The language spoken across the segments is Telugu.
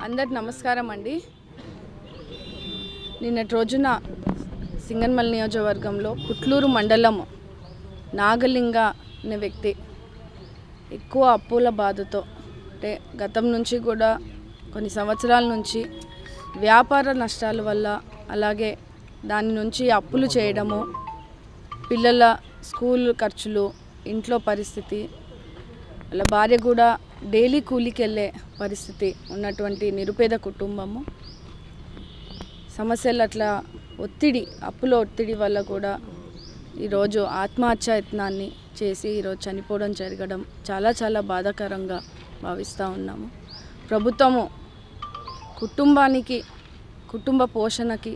అందరికి నమస్కారం అండి. నిన్నటి రోజున సింగనమల నియోజకవర్గంలో పుట్లూరు మండలం నాగలింగ అనే వ్యక్తి ఎక్కువ అప్పుల బాధతో అంటే గతం నుంచి కూడా కొన్ని సంవత్సరాల నుంచి వ్యాపార నష్టాల వల్ల అలాగే దాని నుంచి అప్పులు చేయడము, పిల్లల స్కూల్ ఖర్చులు, ఇంట్లో పరిస్థితి, వాళ్ళ భార్య కూడా డైలీ కూలికి వెళ్ళే పరిస్థితి ఉన్నటువంటి నిరుపేద కుటుంబము. సమస్యలు అట్లా ఒత్తిడి, అప్పుల ఒత్తిడి వల్ల కూడా ఈరోజు ఆత్మహత్యాయత్నాన్ని చేసి ఈరోజు చనిపోవడం జరగడం చాలా చాలా బాధాకరంగా భావిస్తూ ఉన్నాము. ప్రభుత్వము కుటుంబానికి, కుటుంబ పోషణకి,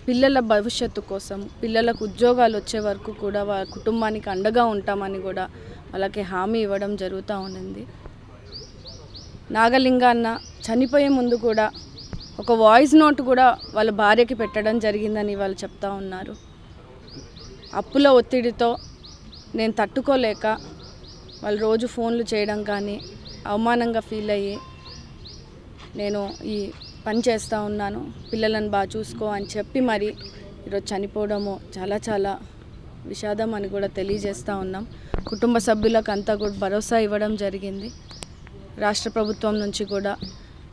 పిల్లల భవిష్యత్తు కోసం, పిల్లలకు ఉద్యోగాలు వచ్చే వరకు కూడా వాళ్ళ కుటుంబానికి అండగా ఉంటామని కూడా వాళ్ళకి హామీ ఇవ్వడం జరుగుతూ ఉన్నది. నాగలింగ అన్న చనిపోయే ముందు కూడా ఒక వాయిస్ నోట్ కూడా వాళ్ళ భార్యకి పెట్టడం జరిగిందని వాళ్ళు చెప్తా ఉన్నారు. అప్పుల ఒత్తిడితో నేను తట్టుకోలేక వాళ్ళు రోజు ఫోన్లు చేయడం కానీ అవమానంగా ఫీల్ అయ్యి నేను ఈ పని చేస్తూ ఉన్నాను, పిల్లలను బాగా చూసుకో అని చెప్పి మరి ఈరోజు చనిపోవడము చాలా చాలా విషాదం అని కూడా తెలియజేస్తూ ఉన్నాం. కుటుంబ సభ్యులకు అంతా కూడా భరోసా ఇవ్వడం జరిగింది. రాష్ట్ర ప్రభుత్వం నుంచి కూడా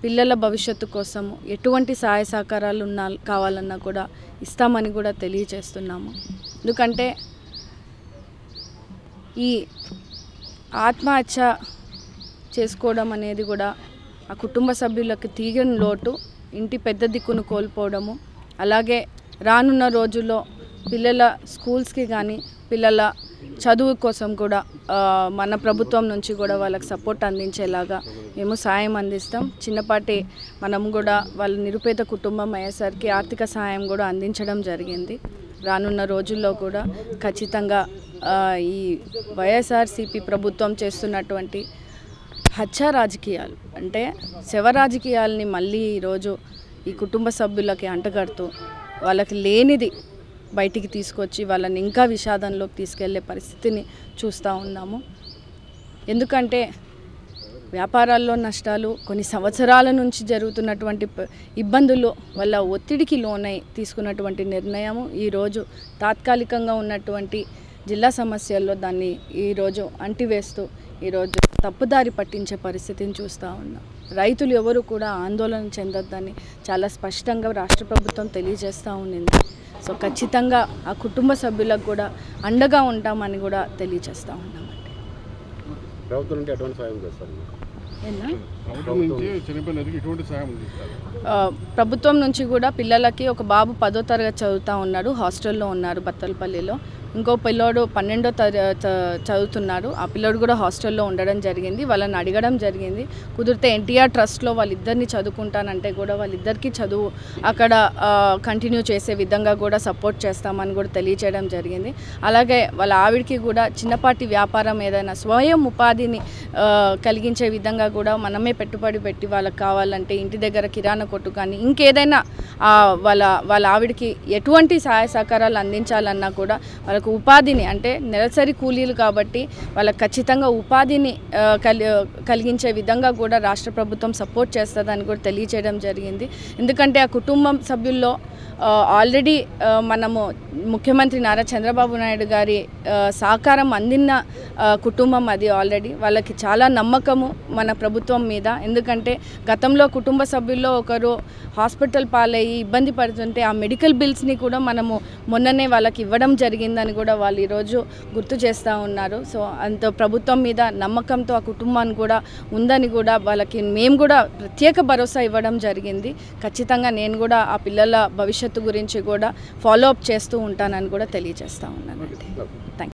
పిల్లల భవిష్యత్తు కోసము ఎటువంటి సహాయ సహకారాలు కావాలన్నా కూడా ఇస్తామని కూడా తెలియజేస్తున్నాము. ఎందుకంటే ఈ ఆత్మహత్య చేసుకోవడం అనేది కూడా ఆ కుటుంబ సభ్యులకు తీగని లోటు, ఇంటి పెద్ద దిక్కును కోల్పోవడము, అలాగే రానున్న రోజుల్లో పిల్లల స్కూల్స్కి కానీ పిల్లల చదువు కోసం కూడా మన ప్రభుత్వం నుంచి కూడా వాళ్ళకి సపోర్ట్ అందించేలాగా మేము సాయం అందిస్తాం. చిన్నపాటి మనం కూడా వాళ్ళ నిరుపేద కుటుంబం అయ్యేసరికి ఆర్థిక సహాయం కూడా అందించడం జరిగింది. రానున్న రోజుల్లో కూడా ఖచ్చితంగా ఈ వైఎస్ఆర్సీపీ ప్రభుత్వం చేస్తున్నటువంటి హత్య రాజకీయాలు అంటే శవ రాజకీయాలని మళ్ళీ ఈరోజు ఈ కుటుంబ సభ్యులకి అంటగడుతూ వాళ్ళకి లేనిది బయటికి తీసుకొచ్చి వాళ్ళని ఇంకా విషాదంలోకి తీసుకెళ్లే పరిస్థితిని చూస్తూ ఉన్నాము. ఎందుకంటే వ్యాపారాల్లో నష్టాలు, కొన్ని సంవత్సరాల నుంచి జరుగుతున్నటువంటి ఇబ్బందులు వల్ల ఒత్తిడికి లోనై తీసుకున్నటువంటి నిర్ణయము ఈరోజు తాత్కాలికంగా ఉన్నటువంటి జిల్లా సమస్యల్లో దాన్ని ఈరోజు అంటివేస్తూ ఈరోజు తప్పుదారి పట్టించే పరిస్థితిని చూస్తూ ఉన్నాం. రైతులు ఎవరు కూడా ఆందోళన చెందొద్దని చాలా స్పష్టంగా రాష్ట్ర ప్రభుత్వం తెలియజేస్తూ ఉండింది. సో ఖచ్చితంగా ఆ కుటుంబ సభ్యులకు కూడా అండగా ఉంటామని కూడా తెలియజేస్తూ ఉన్నామండి. ప్రభుత్వం నుంచి కూడా పిల్లలకి ఒక బాబు 10వ తరగతి చదువుతూ ఉన్నాడు, హాస్టల్లో ఉన్నారు బత్తలపల్లిలో. ఇంకో పిల్లోడు 12వ చదువుతున్నాడు, ఆ పిల్లోడు కూడా హాస్టల్లో ఉండడం జరిగింది. వాళ్ళని అడగడం జరిగింది, కుదిరితే ఎన్టీఆర్ ట్రస్ట్లో వాళ్ళిద్దరిని చదువుకుంటానంటే కూడా వాళ్ళిద్దరికీ చదువు అక్కడ కంటిన్యూ చేసే విధంగా కూడా సపోర్ట్ చేస్తామని కూడా తెలియచేయడం జరిగింది. అలాగే వాళ్ళ ఆవిడకి కూడా చిన్నపాటి వ్యాపారం ఏదైనా స్వయం ఉపాధిని కలిగించే విధంగా కూడా మనమే పెట్టుబడి పెట్టి వాళ్ళకి కావాలంటే ఇంటి దగ్గర కిరాణా కొట్టు కానీ ఇంకేదైనా వాళ్ళ ఆవిడకి ఎటువంటి సహాయ సహకారాలు అందించాలన్నా కూడా వాళ్ళకు ఉపాధిని అంటే నెలసరి కూలీలు కాబట్టి వాళ్ళకి ఖచ్చితంగా ఉపాధిని కలిగించే విధంగా కూడా రాష్ట్ర ప్రభుత్వం సపోర్ట్ చేస్తుందని కూడా తెలియచేయడం జరిగింది. ఎందుకంటే ఆ కుటుంబం సభ్యుల్లో ఆల్రెడీ మనము ముఖ్యమంత్రి నారా చంద్రబాబు నాయుడు గారి సహకారం అందిన కుటుంబం అది. ఆల్రెడీ వాళ్ళకి చాలా నమ్మకము మన ప్రభుత్వం మీద. ఎందుకంటే గతంలో కుటుంబ సభ్యుల్లో ఒకరు హాస్పిటల్ పాలయ్యి ఇబ్బంది పడుతుంటే ఆ మెడికల్ బిల్స్ని కూడా మనము మొన్ననే వాళ్ళకి ఇవ్వడం జరిగిందని కూడా వాళ్ళు ఈరోజు గుర్తు చేస్తూ ఉన్నారు. సో అంత ప్రభుత్వం మీద నమ్మకంతో ఆ కుటుంబాన్ని కూడా ఉందని కూడా వాళ్ళకి మేము కూడా ప్రత్యేక భరోసా ఇవ్వడం జరిగింది. ఖచ్చితంగా నేను కూడా ఆ పిల్లల భవిష్యత్తు గురించి కూడా ఫాలో అప్ చేస్తూ ఉంటానని కూడా తెలియజేస్తూ ఉన్నానండి. Thank you.